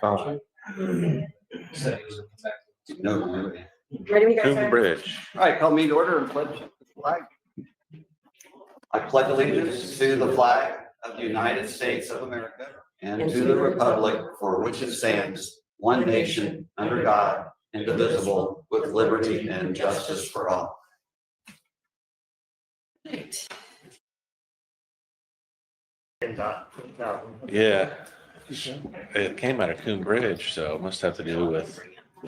Oh, No. Ready when you guys Coombe are? Bridge. All right, call me to order and pledge the flag. I pledge allegiance to the flag of the United States of America and to the republic for which it stands, one nation, under God, indivisible, with liberty and justice for all. Right. Yeah. It came out of Coombe Bridge, so it must have to do with,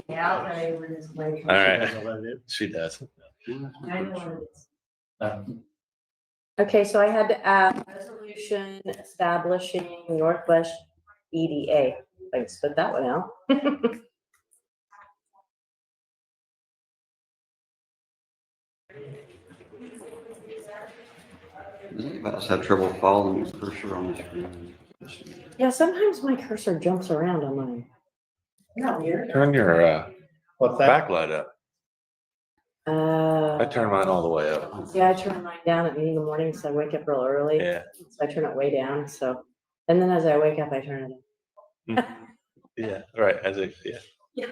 Yeah, I'll tell you when this play. all right, she does. I know what it is. Okay, so I had to add resolution establishing Northwest EDA. I spit that one out. Does anybody else have trouble following the cursor on the screen? Yeah, sometimes my cursor jumps around on mine. Not weird. Turn your What's that? backlight up. I turn mine all the way up. Yeah, I turn mine down at me in the morning, so I wake up real early. Yeah. So I turn it way down, so, and then as I wake up, I turn it up. Yeah, right, as if, yeah.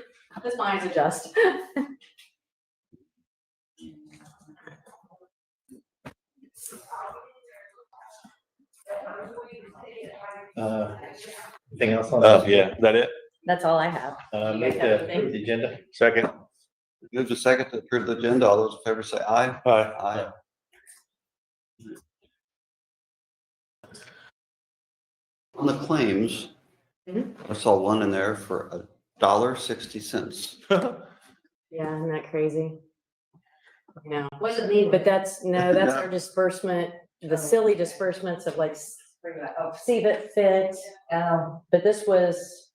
As mine adjust. Anything else on Oh, that? yeah, is that it? That's all I have. You guys Move have to anything? approve the agenda. Second. Move to second to approve the agenda. All those in favor say aye. Hi. Aye. On the claims, I saw one in there for $1.60. Yeah, isn't that crazy? No, Wasn't me, but that's our disbursement, the silly disbursements of like CVIT, FIT. But this was,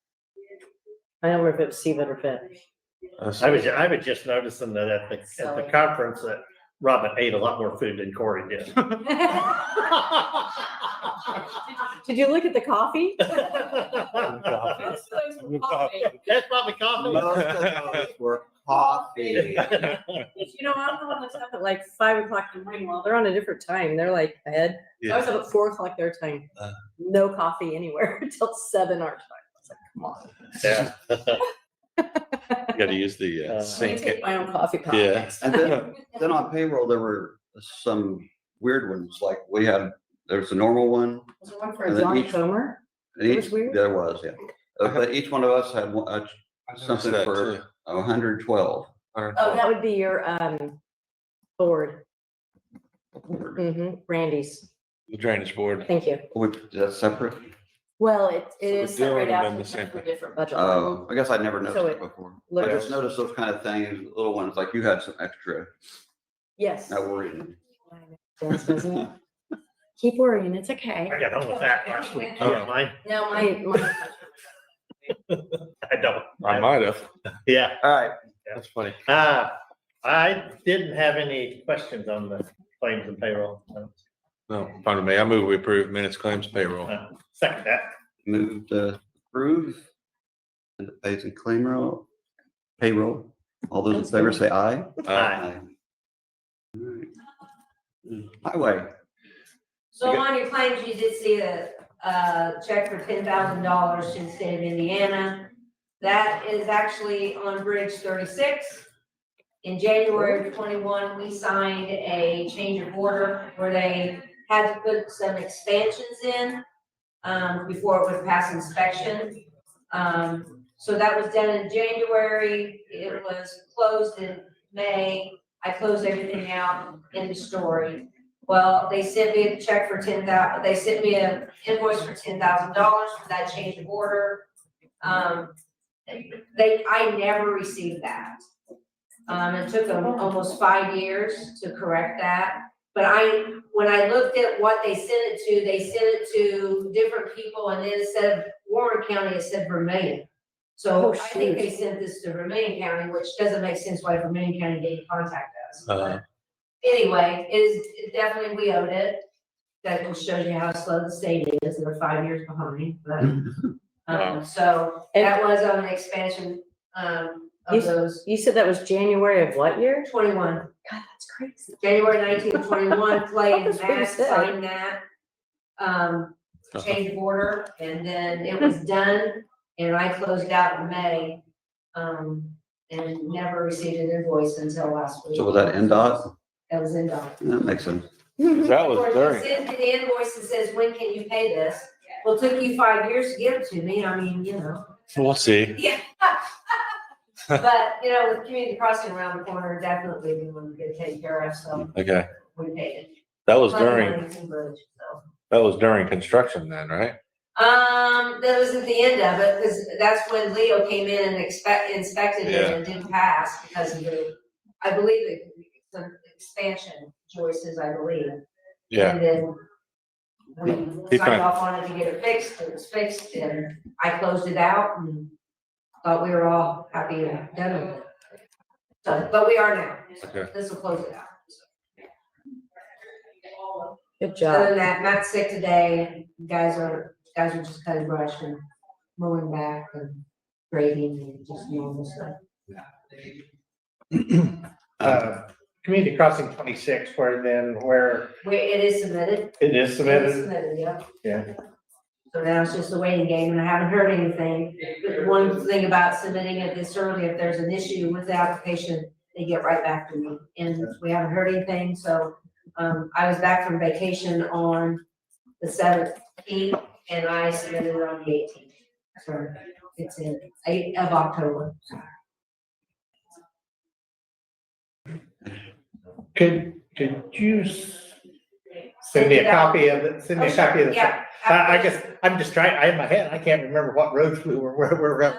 I don't remember if it was CVIT or FIT. I was just noticing that at the conference that Robin ate a lot more food than Corey did. Did you look at the coffee? That's probably coffee. Most of those were coffee. You know, I'm the one that's up at like 5 o'clock in the morning. Well, they're on a different time. They're like ahead. I was up at 4 o'clock their time. No coffee anywhere until 7 our time. I was like, come on. Yeah. You gotta use the I sink. take my own coffee pot. Yeah. next And time. then on payroll, there were some weird ones, like there's a normal one. Was there one for And then Johnny each- Comer? and It was each- weird? There was, yeah. But each one of us had something That for too. 112. Oh, that would be your board. Randy's. The drainage board. Thank you. Is that separate? Well, it we're is doing separate them out in the for same thing. different budget. line. Oh, I guess I'd never noticed So it it before. I looks- just noticed those kind of things, little ones, like you had some extra. Yes. That worried me. Yes, doesn't it? Keep worrying, it's okay. I got home with that last week. Oh. Mine, No, my, I don't. I might have. Yeah. All right. That's funny. I didn't have any questions on the claims and payroll. No, fine with me. I move we approve minutes, claims, payroll. Second that. Move to approve. And the pays and claim roll. Payroll. All those in favor say aye. Aye. All right. Highway. so on your claims, you did see a check for $10,000 to the state of Indiana. That is actually on Bridge 36. In January of 21, we signed a change of order where they had to put some expansions in before it would pass inspection. So that was done in January. It was closed in May. I closed everything out in the story. Well, they sent me a check for they sent me an invoice for $10,000 for that change of order. I never received that. It took them almost 5 years to correct that. But when I looked at what they sent it to different people, and then instead of Warren County, it said Vermillion. So Oh, I think shoot. they sent this to Vermillion County, which doesn't make sense why Vermillion County didn't contact us. Anyway, it definitely, we owed it. That just shows you how slow the state is. They're 5 years behind, but, Wow. so that was on the expansion, of those you said that was January of what year? 21. God, that's crazy. January 1921, Clay and That's pretty Matt sad. signed that, change of order, and then it was done And I closed out in May, and never received an invoice until last week. So was that NDOT? That was NDOT. That makes sense. That was Or it during, sends me the invoice that says, when can you pay this? Well, it took you 5 years to give it to me, I mean, you know. we'll see. Yeah. But, you know, with community crossing around the corner, definitely we want to get it taken care of, so Okay, we paid it. that was Plenty of during, money from Bridge, so. that was during construction then, right? That was at the end of it, because that's when Leo came in and inspected it Yeah. and didn't pass because of the, I believe, the expansion choices, I believe. Yeah, And then we He signed found- off on it to get it fixed, it was fixed, and I closed it out and thought we were all happy and done with it. So, but we are now, okay. this will close it out. Good Other job. than that, Matt's sick today, guys are just cutting brush and mowing back and grading and just normal stuff. Community Crossing 26, where It is submitted. it is It is submitted. submitted, yeah. Yeah. So now it's just a waiting game and I haven't heard anything. But one thing about submitting it this early, if there's an issue with the application, they get right back to me. And we haven't heard anything, so, I was back from vacation on the 17th and I submitted it on the 18th. So it's in 8th of October. Could you send me a copy of it? Send me a copy of the. Yeah. I guess, I'm just trying, in my head, I can't remember what roads we were.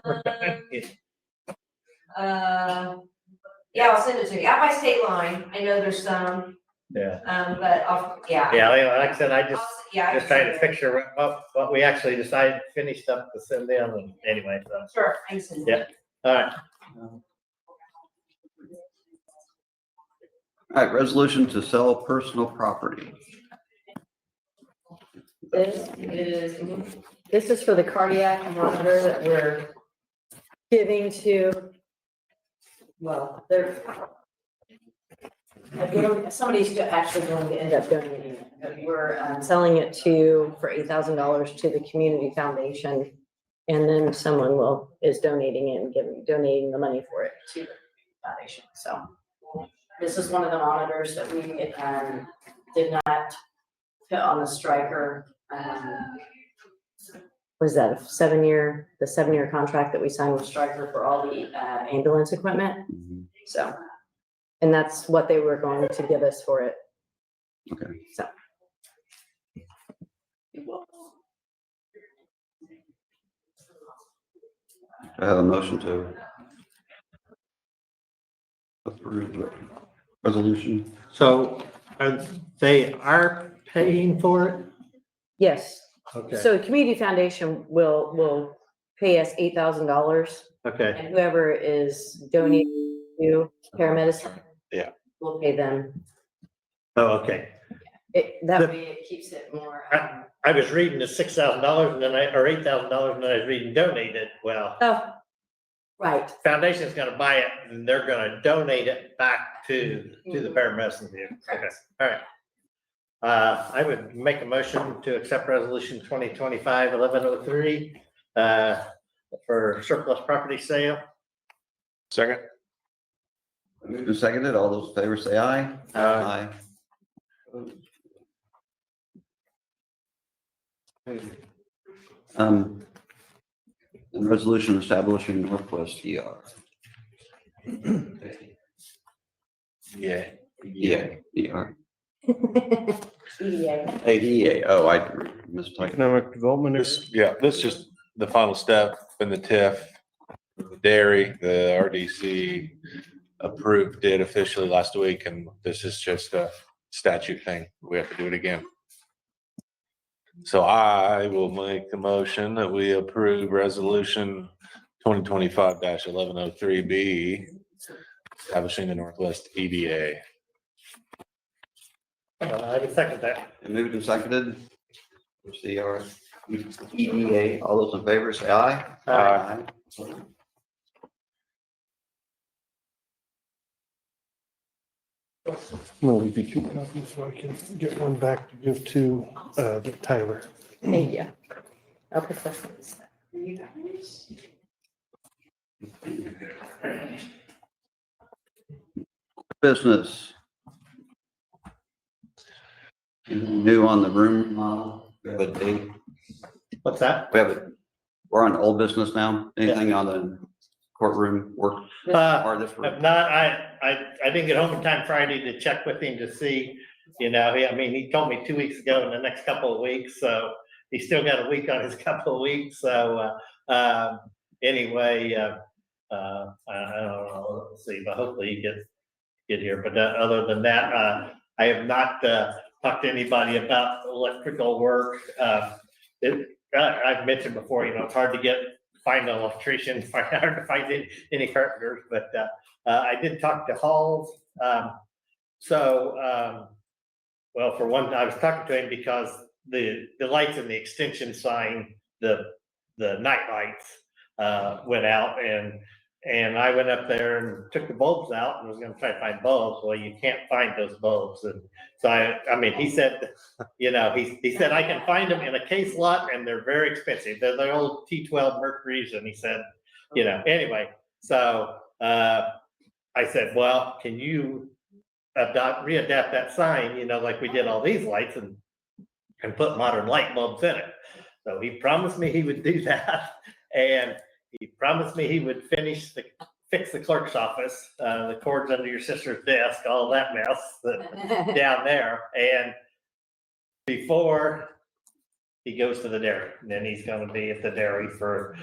Yeah, I'll send it to you. Out by state line, I know there's some, Yeah, but yeah. yeah, like I said, I I'll- yeah, I just can trying to send it. picture what we actually decided, finished up to send in, and anyway, so, Sure, I can send it. Yeah. all right. All right, resolution to sell personal property. This is for the cardiac monitor that we're giving to, well, somebody's actually going to end up donating it. But we're selling it for $8,000 to the community foundation. And then someone is donating it and donating the money for it to the foundation. So this is one of the monitors that we did not put on the striker. Was that the 7-year contract that we signed with Stryker for all the ambulance equipment? So, and that's what they were going to give us for it. Okay. So. I have a motion to approve the resolution. So, they are paying for it? Yes, Okay, so the community foundation will pay us $8,000 okay, and whoever is donating to paramedicine. Yeah. We'll pay them. oh, okay. That way it keeps it more. I was reading the $6,000 and then or $8,000 and then I was reading donated. Well, Oh, right. foundation's gonna buy it and they're gonna donate it back to the paramedicine. Okay, all right. I would make a motion to accept resolution 2025-1103 for surplus property sale. Second? Moved and seconded. All those in favor say aye. Aye. And resolution establishing Northwest ER. Yeah. EA, ER. EDA. EA, oh, I mistyped. Economic Development. This is just the final step in the TIF. The dairy, the RDC approved it officially last week, and this is just a statute thing. We have to do it again. So I will make the motion that we approve resolution 2025-1103B, establishing the Northwest EDA. I would second that. Moved and seconded. CR, EDA, all those in favor say aye. Aye. I'm gonna leave you 2 copies so I can get one back to give to Tyler. Thank you. I'll put this Business. Anything new on the room model? We have a date. What's that? We're on old business now. Anything on the courtroom work? Or this room? If not, I didn't get home in time Friday to check with him to see, he told me 2 weeks ago in the next couple of weeks, so he's still got a week on his couple of weeks, so, anyway, I don't know, let's see, but hopefully he get here, but other than that, I have not, talked to anybody about electrical work. I've mentioned before, it's hard to find an electrician, hard to find any carpenters, but, I did talk to Halls. Well, for one, I was talking to him because the lights in the extension sign, the night lights, went out and I went up there and took the bulbs out and was gonna try to find bulbs. Well, you can't find those bulbs. And so he said, he said, I can find them in a case lot and they're very expensive. They're the old T12 Mercuries. And he said, anyway, so, I said, well, can you readapt that sign, like we did all these lights and put modern light bulbs in it. So he promised me he would do that. And he promised me he would fix the clerk's office, the cords under your sister's desk, all that mess down there. And before he goes to the dairy, and then he's going to be at the dairy for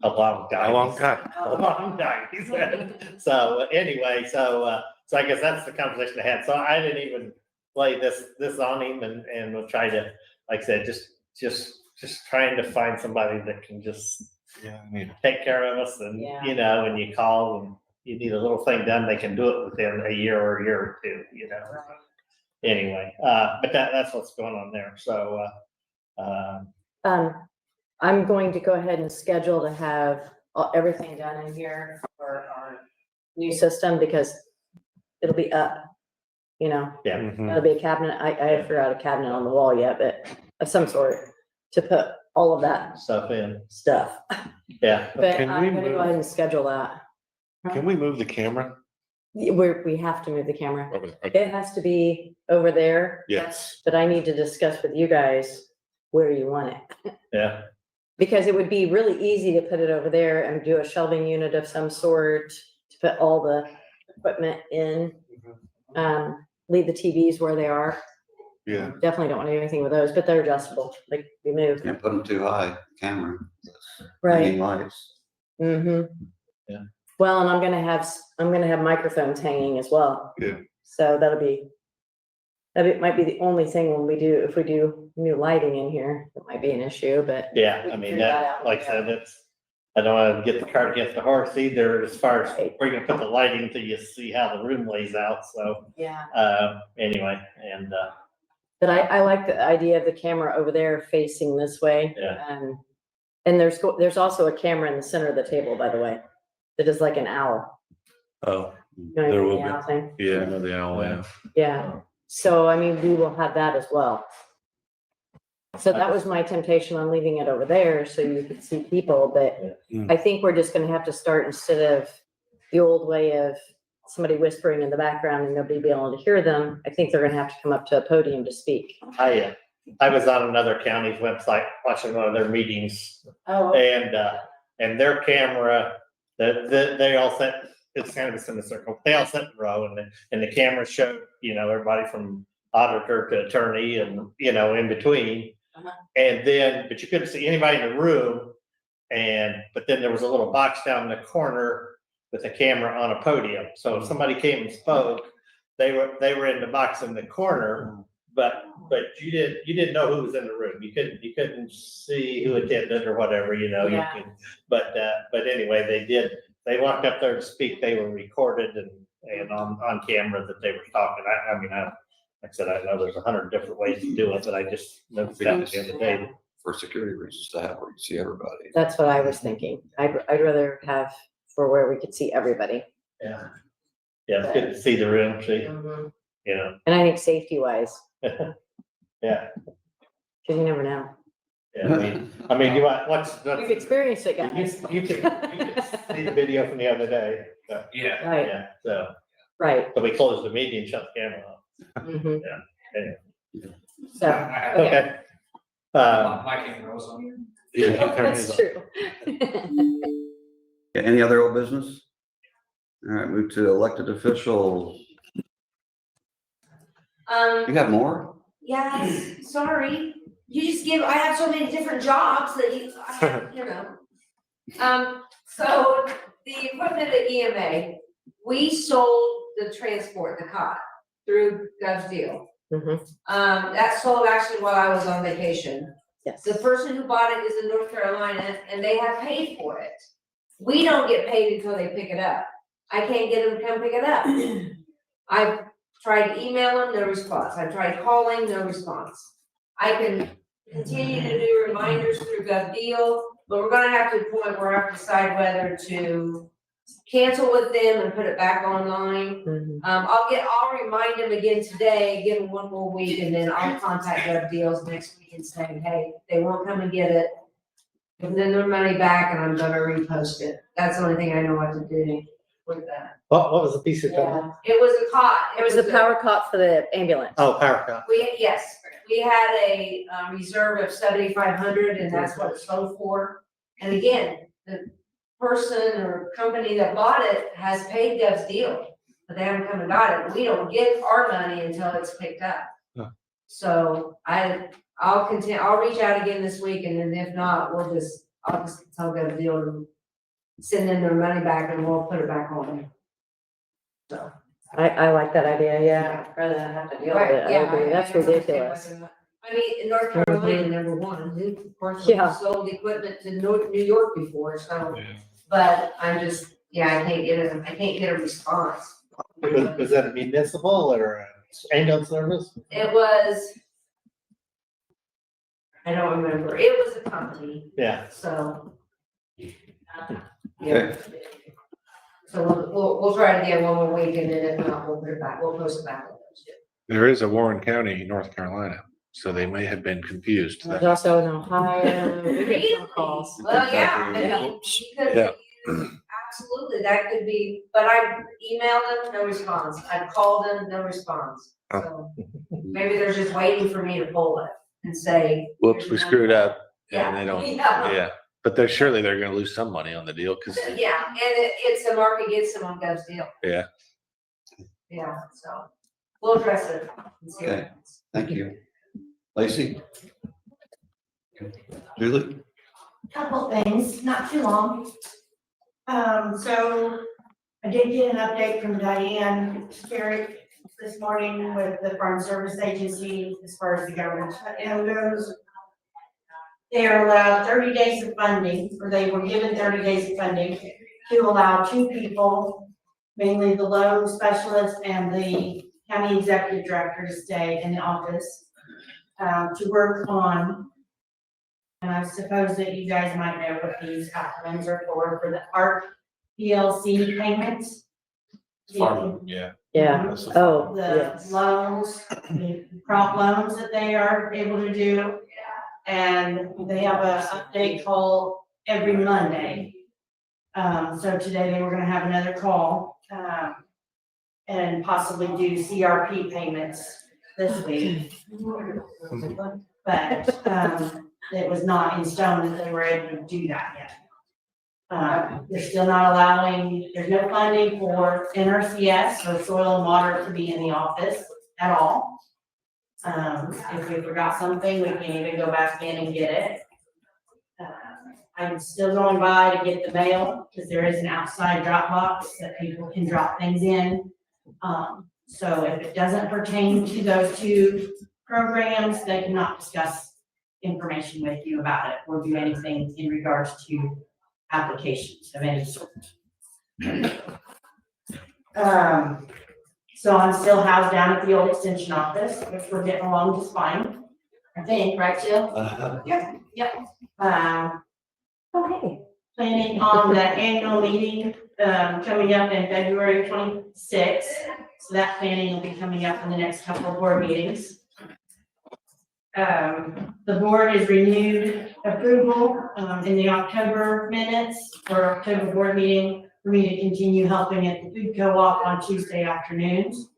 a long time. A long time. A long time, he said. So anyway, so I guess that's the conversation I had. So I didn't even play this on him, and we'll try to, like I said, just trying to find somebody that can just take care of us, and Yeah. when you call and you need a little thing done, they can do it within a year or two. Anyway, but that's what's going on there. So I'm going to go ahead and schedule to have everything done in here for our new system because it'll be up, yeah, That'll be a cabinet. I haven't figured out a cabinet on the wall yet, but of some sort to put all of that stuff in. stuff. Yeah. But Can we I'm gonna go move- ahead and schedule that. Can we move the camera We have to move the camera. over there? Okay. It has to be over there, Yes. but I need to discuss with you guys where you want it. Yeah. Because it would be really easy to put it over there and do a shelving unit of some sort to put all the equipment in. Leave the TVs where they are. Yeah. Definitely don't want to do anything with those, but they're adjustable. They can be moved. Can't put them too high, camera. Right. Hanging lights. Mm-hmm. Yeah. Well, and I'm gonna have microphones hanging as well. Yeah. So that might be the only thing if we do new lighting in here, that might be an issue, but. Yeah, We I can mean, figure that that, out. like I said, I don't want to get the cart against the horse either, as far as where you're gonna put the lighting till you see how the room lays out, so, Yeah. anyway, and, But I like the idea of the camera over there facing this way. Yeah. And there's also a camera in the center of the table, by the way, that is like an owl. Oh, You know, There the will be. owl thing? yeah, I know the owl, yeah. Yeah, so we will have that as well. So that was my temptation on leaving it over there, so you could see people, but Yeah. I think we're just gonna have to start instead of the old way of somebody whispering in the background and nobody being able to hear them. I think they're gonna have to come up to a podium to speak. I was on another county's website watching one of their meetings, Oh. and their camera, they all set, it's kind of a semicircle, they all set in a row, and the camera showed, everybody from auditor to attorney and, in between. Uh-huh. And then, but you couldn't see anybody in the room, but then there was a little box down in the corner with a camera on a podium, so if somebody came and spoke, they were in the box in the corner, but you didn't know who was in the room. You couldn't see who attended or whatever, Yeah. But anyway, they walked up there to speak. They were recorded and on camera that they were talking. Like I said, I know there's 100 different ways to do it, but I just noticed that at the end of the day. For security reasons to have where you see everybody. That's what I was thinking. I'd rather have for where we could see everybody. Yeah. Yeah, it's good to see the room, see, And you know. I think safety wise, Yeah, because you never know. Yeah, I mean, you want, We've experienced it, guys. you can see the video from the other day. So, Yeah. Right, yeah, so right. we closed the meeting, shut the camera off. Mhm. Anyway. So, okay, Okay. My camera was on here. Yeah, there that's is. true. Yeah, any other old business? All right, move to elected officials. You have more? yes, sorry, you just give, I have so many different jobs that I have, you know. So the equipment at EMA, we sold the transport, the cot, through Gov's Deal. Mhm. That sold actually while I was on vacation. Yes. The person who bought it is in North Carolina and they have paid for it. We don't get paid until they pick it up. I can't get them to come pick it up. I've tried to email them, no response. I've tried calling, no response. I can continue to do reminders through GovDeal, but we're gonna have to a point where I have to decide whether to cancel with them and put it back online. Mhm. I'll remind them again today, give them one more week, and then I'll contact GovDeals next week and say, hey, they won't come and get it. And then their money back and I'm gonna repost it. That's the only thing I know what to do with that. What was the piece of equipment? It was a cot. It was the power cot for the ambulance. Oh, power cut. We had a reserve of 7,500 and that's what it sold for. And again, the person or company that bought it has paid Gov's Deal, but they haven't come and got it. We don't get our money until it's picked up. Huh. So I'll continue, I'll reach out again this week and then if not, I'll just tell Gov's Deal to send them their money back and we'll put it back on. So. I like that idea, yeah, rather than have to deal with it, I agree, that's ridiculous. I mean, in North Carolina, number one, who, of course, Yeah. sold equipment to New York before, so, Yeah. but I'm just, I can't get a response. Was that a municipal or ambulance service? It was, I don't remember, it was a company, Yeah. so. Okay. So we'll try it again one more week and then if not, we'll put it back, we'll post it back. There is a Warren County, North Carolina, so they may have been confused. There's also in Ohio, we get phone calls. Well, yeah, I Yeah. mean, because absolutely, that could be, but I emailed them, no response. I called them, no response. So maybe they're just waiting for me to pull it and say. Whoops, we screwed up. Yeah. And they don't, Yeah. yeah, but they're gonna lose some money on the deal, cause Yeah, and it's a mark against them on Gov's Deal. Yeah. Yeah, so we'll address it. and see what Okay. happens. Thank you. Lacey? Julie? Couple things, not too long. So I did get an update from Diane Skerrick this morning with the Farm Service Agency as far as the government shutdown goes. They are allowed 30 days of funding, or they were given 30 days of funding to allow 2 people, mainly the loan specialist and the county executive director, to stay in the office to work on. And I suppose that you guys might know what these acronyms are for the ARC PLC payments. farm, yeah. Yeah, That's the oh, The yes. loans, the crop loans that they are able to do. And they have a update call every Monday. So today they were gonna have another call, and possibly do CRP payments this week. But, it was not in stone that they were able to do that yet. They're still not allowing, there's no funding for NRCS or soil and water to be in the office at all. If we forgot something, we can even go back in and get it. I'm still going by to get the mail, because there is an outside drop box that people can drop things in. So if it doesn't pertain to those 2 programs, they cannot discuss information with you about it or do anything in regards to applications of any sort. So I'm still housed down at the old extension office, which we're getting along just fine. I think, right, Jill? Yep. Okay. Planning on the annual meeting, coming up in February 26th. So that planning will be coming up in the next couple of board meetings. The board has renewed approval, in the October minutes for October board meeting for me to continue helping at the food co-op on Tuesday afternoons.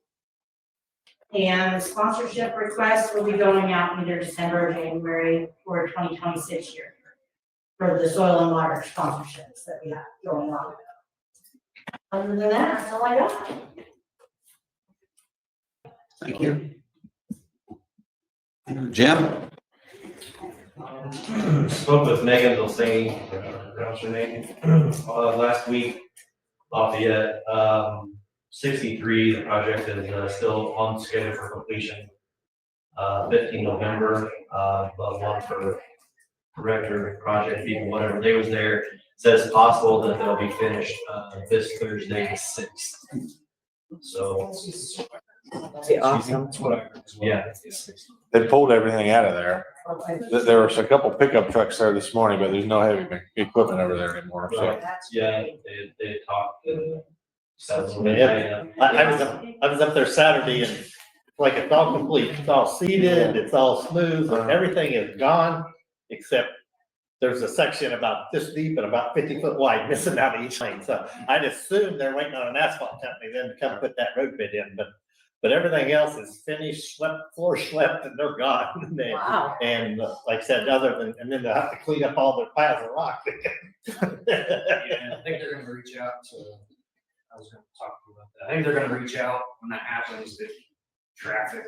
And the sponsorship requests will be going out either December or January for 2026 year for the soil and water sponsorships that we have going on. Other than that, that's all I got. Thank you. Jim? Spoke with Megan Dulcini, pronounce her name, last week, Lafayette. 63, the project is still on schedule for completion. 15 November, but one for director, project people, whatever, they was there. Says possible that they'll be finished this Thursday, the 6th. So, That'd be awesome. that's what I heard as well. Yeah. They pulled everything out of there. There was a couple pickup trucks there this morning, but there's no heavy equipment over there anymore, so. Yeah, they talked. Yeah. I was up there Saturday and like it's all complete, it's all seeded, it's all smooth, everything is gone, except there's a section about this deep and about 50 foot wide missing out of each lane. So I'd assume they're waiting on an asphalt company then to come put that road bed in, but everything else is finished, swept, floor swept, and they're gone. Wow. And like I said, and then they'll have to clean up all their piles of rock. Yeah, I think they're gonna reach out to, I was gonna talk to you about that. I think they're gonna reach out when that happens to traffic.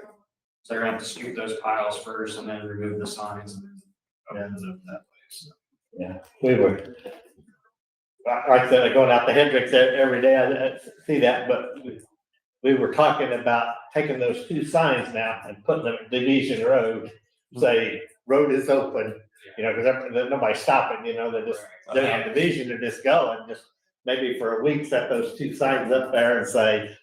So they're gonna have to scoop those piles first and then remove the signs and then open it up that way. So. Yeah, we were, like I said, going out to Hendricks every day, I see that, but we were talking about taking those two signs now and putting them at Division Road, say, road is open, you know, because nobody's stopping, you know, they're on Division, they're just going, just maybe for a week, set those two signs up there and say,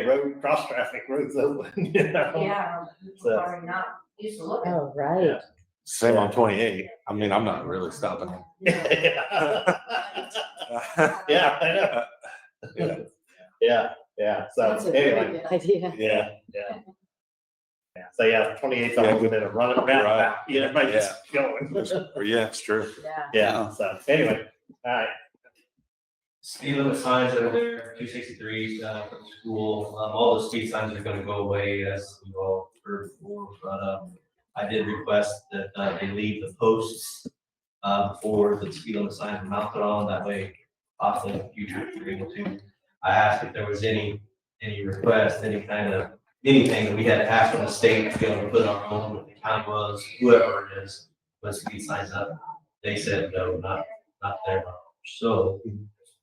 road, cross traffic, road's open, you know? Yeah, So- are not used to looking. Oh, right. Same on 28. I mean, I'm not really stopping them. Yeah, yeah, I know. Yeah, so That's a very anyway, good idea. yeah. Yeah, so yeah, 28th, I'm looking at a run it round, Right. yeah, everybody's going. Yeah, it's true. Yeah. Yeah, so anyway, all right. Speed limit signs that are there, 263, for the school, all the speed signs are gonna go away as we've all heard before, but, I did request that, they leave the posts, for the speed limit signs mounted on, that way, possibly in the future, if you're able to. I asked if there was any request, any kind of, anything that we had to ask from the state to be able to put our own, what the county was, whoever it is, put speed signs up. They said, no, not there. So, if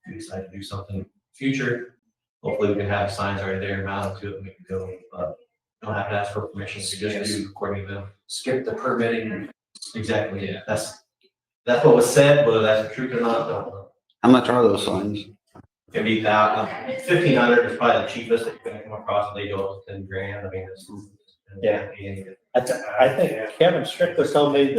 we decide to do something in the future, hopefully we can have signs already there mounted to it and we can go, don't have to ask for permission, we just do according to them. Skip the permitting. Exactly, yeah, that's what was said, whether that's the truth or not, I don't know. How much are those signs? Can be that, 1,500 is probably the cheapest that you're gonna come across, they go to 10 grand, I mean, it's. Yeah. I think Kevin Strickler told me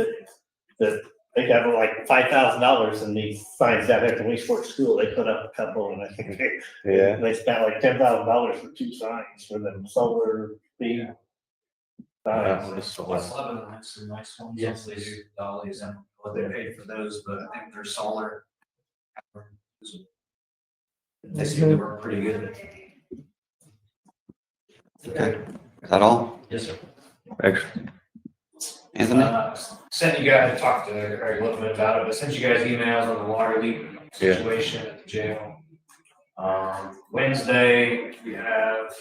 that they got like $5,000 in these signs down at the Westport School, they put up a couple, and I think they spent like $10,000 for two signs for them solar beam. West Lebanon has some nice ones. Yes, they do, dollies and what they paid for those, but I think they're solar. They seem to work pretty good. Okay, is that all? Yes, sir. Thanks. Anthony? Sent you guys, talked to Greg a little bit about it, but sent you guys emails on the water leak Yeah. situation at the jail. Wednesday, we have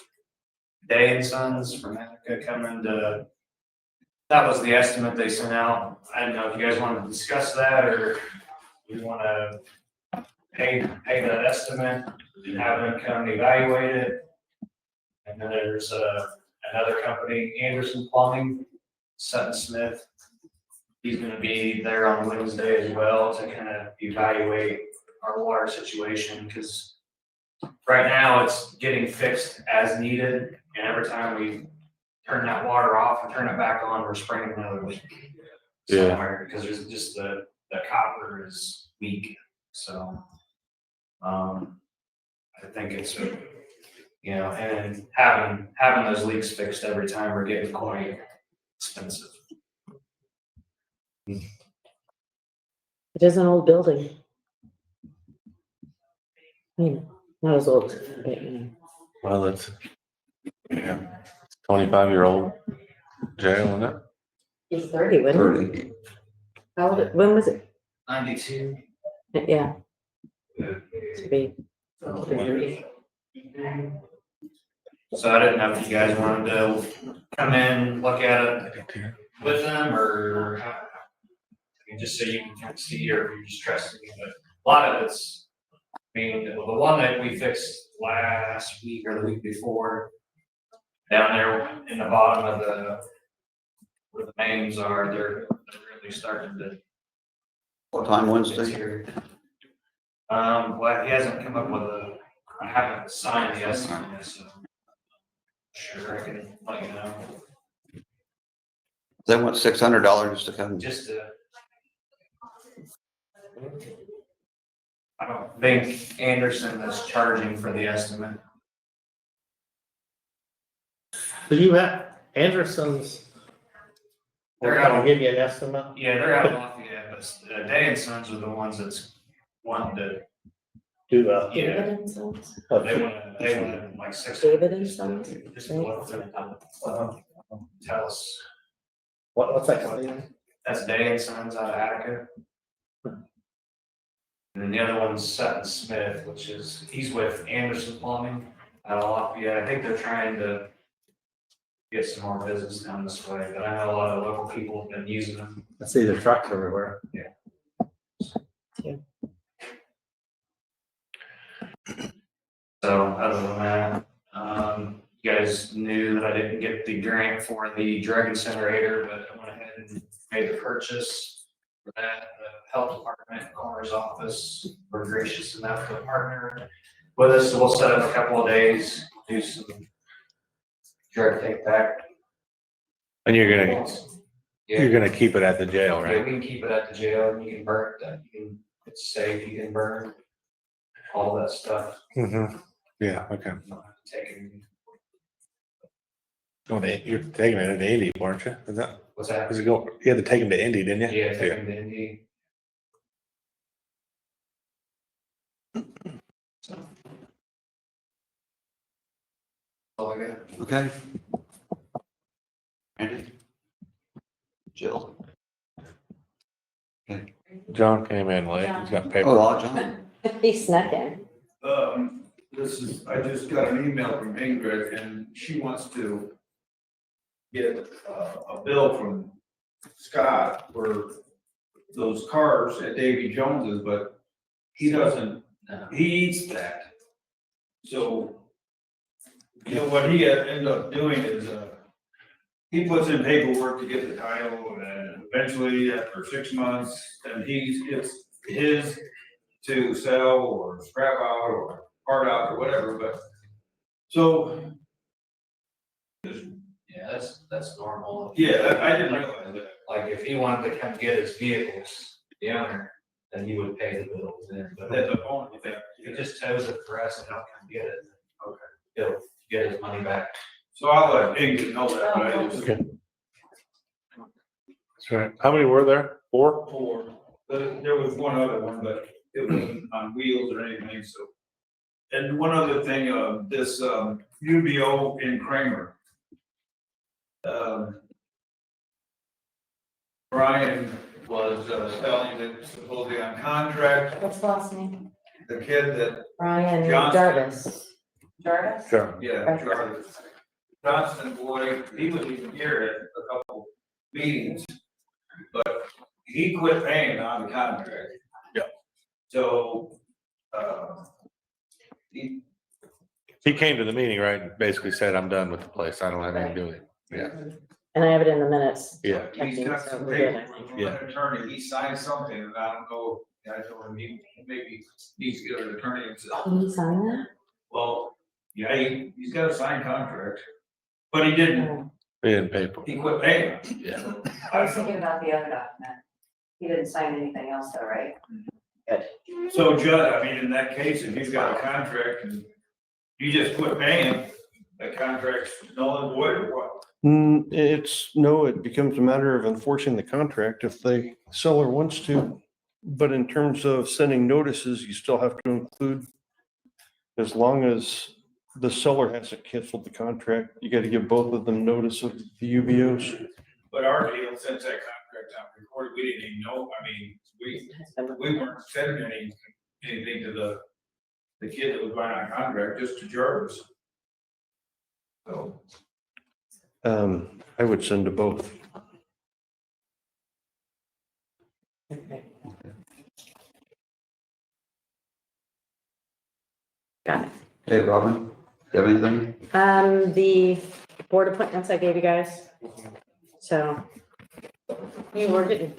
Day and Sons from Attica coming to, that was the estimate they sent out. I don't know if you guys wanted to discuss that or you wanna pay that estimate and have them come and evaluate it. And then there's another company, Anderson Plumbing, Sutton Smith. He's gonna be there on Wednesday as well to kind of evaluate our water situation, because right now it's getting fixed as needed, and every time we turn that water off and turn it back on, we're spraying another leak. Yeah. Somewhere, because there's just the copper is weak, so. I think it's, you know, and having those leaks fixed every time we're getting quite expensive. It is an old building. Not as old, but you know. Well, it's, yeah, 25-year-old jail, isn't it? He's 30, wasn't 30. How old, when was it? 92. Yeah. To be 30. So I didn't know if you guys wanted to come in, look at it with them, or how- I mean, just so you can kind of see, or if you're just trusting me, but a lot of it's, I mean, the one that we fixed last week or the week before, down there in the bottom of the, where the mains are, they're really starting to. What time Wednesday? Well, he hasn't come up with a, I haven't signed the estimate yet, so. Sure, I can let you know, They want $600 to come. just to. I don't think Anderson is charging for the estimate. So you have Anderson's, They're they're gonna out, give you an estimate? yeah, they're out of Lafayette, but Day and Sons are the ones that's wanting to, Do, yeah, David and Sons? they want like six. David and Sons? Just what they're gonna tell us, what's that company? that's Day and Sons out of Attica. And then the other one's Sutton Smith, which is, he's with Anderson Plumbing out of Lafayette. I think they're trying to get some more business down this way, but I know a lot of local people have been using them. I see the trucks everywhere. So other than that, you guys knew that I didn't get the grant for the drug incinerator, but I went ahead and made the purchase for that. The health department, coroner's office were gracious enough to partner with us, so we'll set up a couple of days, do some drug take back. And you're Yeah, gonna keep it at the jail, yeah, right? we can keep it at the jail and you can burn it, it's safe, you can burn all that stuff. Mm-hmm. Yeah, okay. Taking, Oh, you're taking it to Indy, weren't you? Is that, what's that? is it going, you had to take him to Indy, didn't you? Yeah, taking the Indy. All I got. Okay. Randy? Jill? John came in late. He's got paper. Oh, John. He snuck in. I just got an email from Ingrid and she wants to get a bill from Scott for those cars at Davy Jones's, but he doesn't, he eats that. So, you know, what he ended up doing is, he puts in paperwork to get the title and eventually after 6 months, then it's his to sell or scrap out or part out or whatever, but so. Yeah, that's normal. Yeah, I didn't realize that. Like, if he wanted to come get his vehicles, the owner, then he would pay the bills then, but That the phone, yeah. if he just tows it for us and he'll come get it. Okay. He'll get his money back. So I'll let Ingrid know that, but I just. Okay. That's right. How many were there? 4? There was one other one, but it wasn't on wheels or anything, so. And one other thing, this, UBO in Kramer. Brian was, selling it supposedly on contract, What's the last name? the kid that, Brian Johnson. Jarvis. Jarvis? Sure. yeah, Charlie. Johnson boy, he was even here at a couple meetings, but he quit paying on the contract. Yeah. So, He came to the meeting, right, and basically said, I'm done with the place. I don't have anything to do with it. Yeah. And I have it in the minutes. Yeah. he's got So some we're good, paper I think. from an attorney, he signed something, and I don't know, I told him he maybe needs to get an attorney himself. Can you sign that? Well, yeah, he's got a signed contract, but he didn't, He didn't pay for it. he quit paying. Yeah. I was thinking about the other document. He didn't sign anything else though, right? So Judd, I mean, in that case, if you've got a contract and you just quit paying, The contract's null and void or what? No, it becomes a matter of enforcing the contract if the seller wants to. But in terms of sending notices, you still have to include, as long as the seller hasn't canceled the contract, you got to give both of them notice of the UBOs. But our deal, since that contract got recorded, we didn't even know, I mean, we weren't sending anything to the kid that was buying our contract, just to Jarvis. So, I would send to both. Okay. Got it. Hey, Robin, you have anything? The board appointments I gave you guys. So we were getting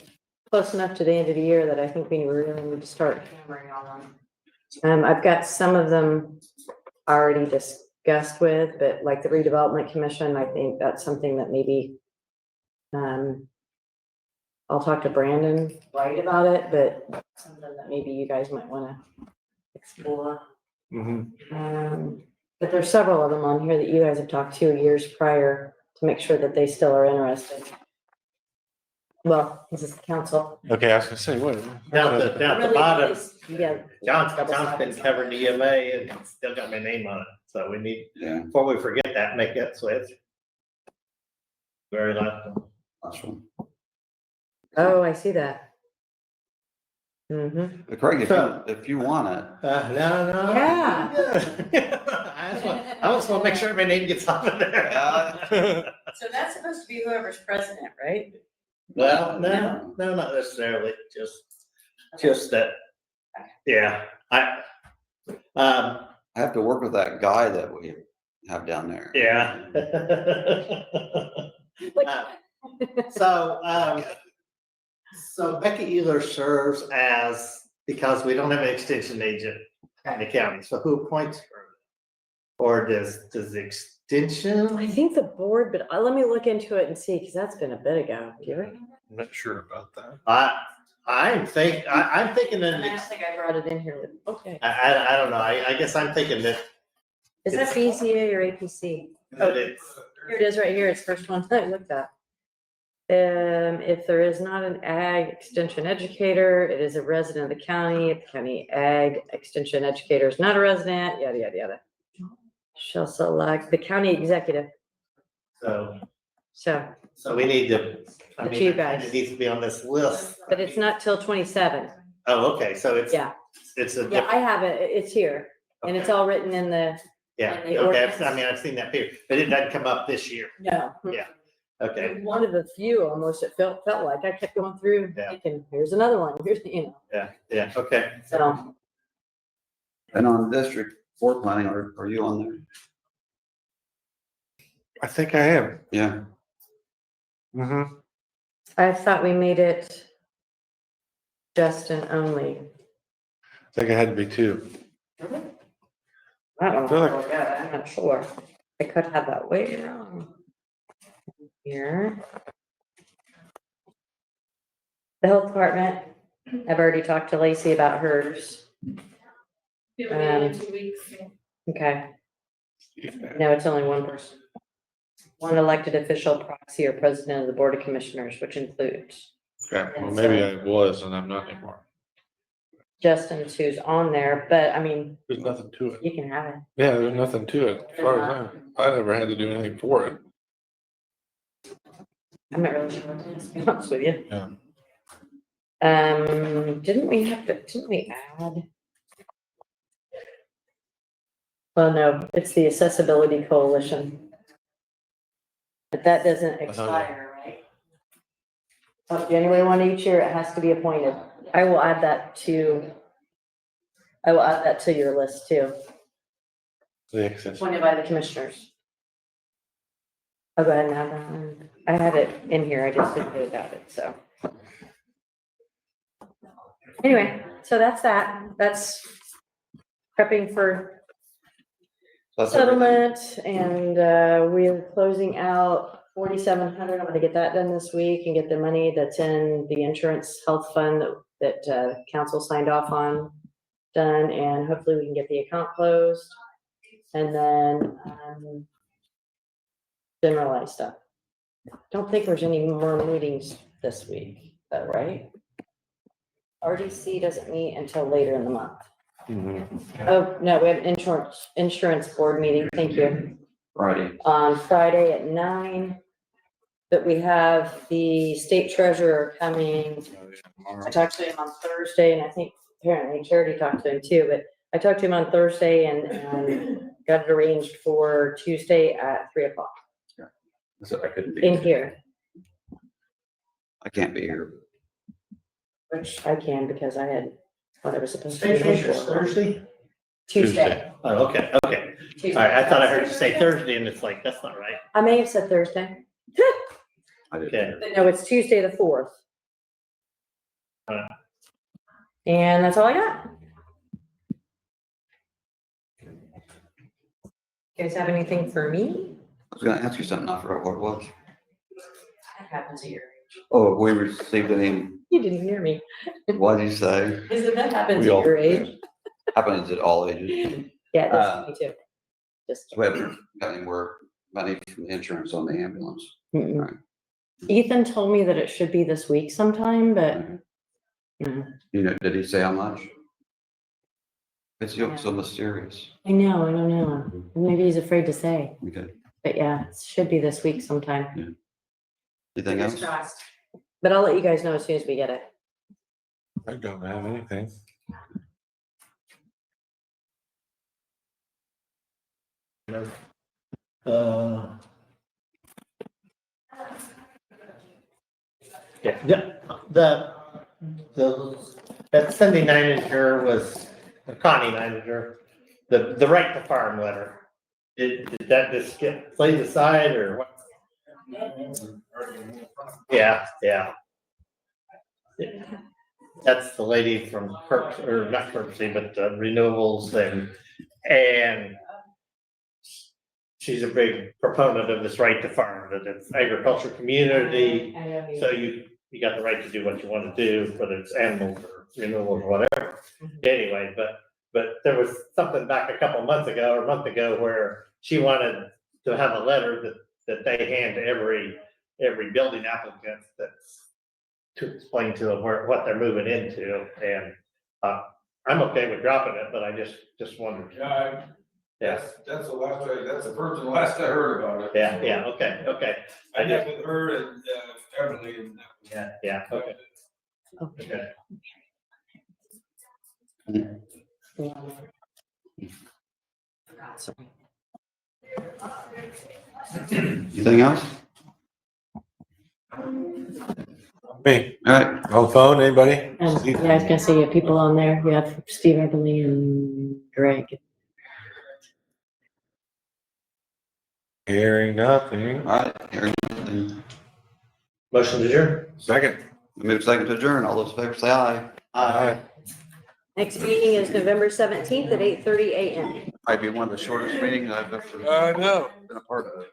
close enough to the end of the year that I think we really need to start hammering on them. I've got some of them already discussed with, but like the redevelopment commission, I think that's something that maybe I'll talk to Brandon White about it, but something that maybe you guys might want to explore. But there's several of them on here that you guys have talked to years prior to make sure that they still are interested. Well, this is the council. Okay, I was gonna say, what? Down at the Really, bottom, it's- Yeah. John's double been sided. covering the EMA and still got my name on it, so we need, Yeah, before we forget that, make that switch. Very last one. last one. Oh, I see that. Mm-hmm. But Craig, if you want it, No. Yeah. I just want to make sure my name gets on there. So that's supposed to be whoever's president, right? Well, no, not necessarily, just that, yeah, I have to work with that guy that we have down there. yeah. So Becky Euler serves as, because we don't have an extension agent in the county, so who appoints her? Or does the extension? I think the board, but let me look into it and see, because that's been a bit ago. Do you remember? I'm not sure about that. I'm thinking that, I don't think I brought it in here. Okay. I don't know, I guess I'm thinking that Is that BCA or APC? that it's, Here it is right here. It's the first one I looked at. If there is not an ag extension educator, it is a resident of the county. If the county ag extension educator is not a resident, yada, yada, yada. Shall select the county executive. so So, we need to, I It's mean, you it guys. needs to be on this list. but it's not till 27. Oh, okay, so it's, Yeah, it's a yeah, different. I have it. It's here. And it's all written in the, Yeah, and the okay, ordinance. I mean, I've seen that here, but it doesn't come up this year. no. Yeah. Okay, One of the few almost it felt like I kept going through Yeah. thinking, here's another one, here's, yeah, okay. so. And on district board planning, are you on there? I think I am. Yeah, Mm-hmm. I thought we made it Justin only. I think I had to be two. I don't Feel know, I'm not sure. I could have that way wrong. Here. The health department, I've already talked to Lacey about hers. Okay, no, it's only one person. One elected official, proxy, or president of the board of commissioners, which includes Okay, well, maybe I was and I'm not anymore. Justin's who's on there, but I mean, There's nothing to it. you can have it. Yeah, there's nothing to it. As far as I never had to do anything for it. I'm not really sure what it is, to be honest with you. Yeah. Didn't we add? Well, no, it's the Accessibility Coalition. But that doesn't expire, right? Oh, January 1 each year, it has to be appointed. I will add that to your list too, The access. appointed by the commissioners. I'll go ahead and add that one. I had it in here, I just didn't know about it, so. Anyway, so that's that. That's prepping for that's everything. settlement, and we're closing out 4,700. I'm gonna get that done this week and get the money that's in the insurance health fund that council signed off on done, and hopefully we can get the account closed. And then generalized stuff. Don't think there's any more meetings this week, though, right? RDC doesn't meet until later in the month. Oh, no, we have an insurance board meeting, thank you, Friday. on Friday at 9. But we have the state treasurer coming. I talked to him on Thursday, and I think apparently Charity talked to him too, but I talked to him on Thursday and got it arranged for Tuesday at 3:00 So I couldn't be. in here, I can't be here. which I can because I had what I was supposed to State do. Treasurer's before. Thursday? Tuesday. Oh, okay, okay. Tuesday. All right, I thought I heard you say Thursday and it's like, that's not right. I may have said Thursday, I didn't. Okay. but no, it's Tuesday the 4th. Alright. And that's all I got. You guys have anything for me? I was gonna ask you something, I forgot what it was. That happens at your age. Oh, we received a name. You didn't hear me. What did you say? Is it that happens We at all- your age? Happens at all ages. Yeah, it does to me too. Just. We haven't got any more money from the insurance on the ambulance. Mm-mm. Right. Ethan told me that it should be this week sometime, but no. You know, did he say how much? It's so mysterious. I know, I don't know. Maybe he's afraid to say, Okay. but yeah, it should be this week sometime. Anything else? But I'll let you guys know as soon as we get it. I don't have anything. Yeah, that Cindy Nininger was, Connie Nininger, the right to farm letter. Did that just get played aside or what? Yeah. That's the lady from Kirk, or not Kirksey, but Renewables and she's a big proponent of this right to farm, that it's agricultural community. So you got the right to do what you want to do, whether it's animals or renewables or whatever. Anyway, but there was something back a couple months ago or a month ago where she wanted to have a letter that they hand to every building applicant that's to explain to them what they're moving into. And I'm okay with dropping it, but I just wondered. Yeah, that's the first and last I heard about it. Yeah, okay. I met with her and, Emily and. Yeah, okay. Anything else? Me, All right. on the phone, anybody? Yeah, I was gonna say, you have people on there. You have Steve Everly and Greg. Hearing nothing. All right. Hearing nothing. Motion to adjourn? Second. Move second to adjourn. All those in favor say aye. Aye. Next meeting is November 17th at 8:30 a.m. Might be one of the shortest meetings I've ever I know. been a part of.